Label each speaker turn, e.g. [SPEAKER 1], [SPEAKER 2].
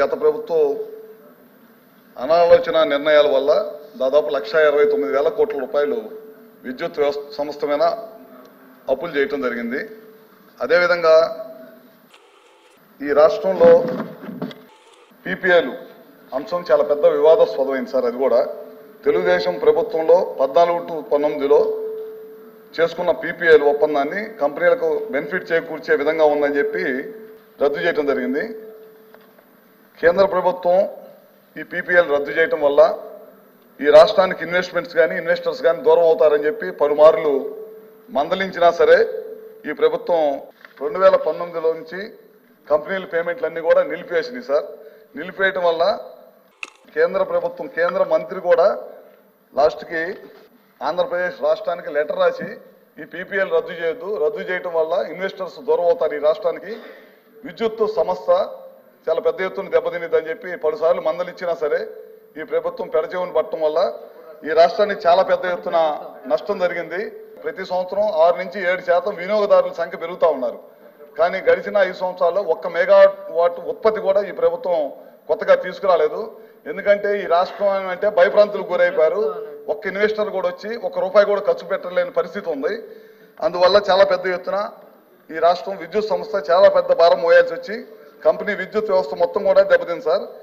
[SPEAKER 1] గత ప్రభుత్వం అనాలోచన నిర్ణయాల వల్ల దాదాపు 1,29,000 కోట్ల రూపాయలు విద్యుత్ వ్యవస్థ సంస్థ మీద అప్పులు చేయటం జరిగింది. అదేవిధంగా ఈ రాష్ట్రంలో పీపీఏలు అంశం చాలా పెద్ద వివాదాస్పదమైంది సార్. అది కూడా తెలుగుదేశం ప్రభుత్వంలో 14-19లో చేసుకున్న పీపీఏలు ఒప్పందాన్ని కంపెనీలకు బెనిఫిట్ చేకూర్చే విధంగా ఉందని చెప్పి రద్దు చేయడం జరిగింది. కేంద్ర ప్రభుత్వం ఈ పీపీఎల్ రద్దు చేయడం వల్ల ఈ రాష్ట్రానికి ఇన్వెస్ట్మెంట్స్ కానీ ఇన్వెస్టర్స్ కానీ దూరం అవుతారని చెప్పి పలుమార్లు మందలించినా సరే ఈ ప్రభుత్వం 2019లో నుంచి కంపెనీల పేమెంట్లన్నీ కూడా నిలిపివేసింది సార్. నిలిపివేయటం వల్ల కేంద్ర ప్రభుత్వం కేంద్ర మంత్రి కూడా లాస్ట్కి ఆంధ్రప్రదేశ్ రాష్ట్రానికి లెటర్ రాసి ఈ పీపీఎల్ రద్దు చేయొద్దు, రద్దు చేయటం వల్ల ఇన్వెస్టర్స్ దూరం అవుతారు, ఈ రాష్ట్రానికి విద్యుత్ సంస్థ చాలా పెద్ద ఎత్తున దెబ్బతినిద్దని చెప్పి పలుసార్లు మందలిచ్చినా సరే ఈ ప్రభుత్వం పెడచెవిని పట్టడం వల్ల ఈ రాష్ట్రానికి చాలా పెద్ద ఎత్తున నష్టం జరిగింది. ప్రతి సంవత్సరం 6 నుంచి 7% వినియోగదారుల సంఖ్య పెరుగుతూ ఉన్నారు. కానీ గడిచిన 5 సంవత్సరాల్లో 1 మెగావాట్ ఉత్పత్తి కూడా ఈ ప్రభుత్వం కొత్తగా తీసుకురాలేదు. ఎందుకంటే ఈ రాష్ట్రం అంటే భయభ్రాంతులకు గురైపోయారు. ఒక్క ఇన్వెస్టర్ కూడా వచ్చి ₹1 కూడా ఖర్చు పెట్టలేని పరిస్థితి ఉంది. అందువల్ల చాలా పెద్ద ఎత్తున ఈ రాష్ట్రం విద్యుత్ సంస్థ చాలా పెద్ద భారం మోయాల్సి వచ్చి కంపెనీ విద్యుత్ వ్యవస్థ మొత్తం కూడా దెబ్బతింది సార్.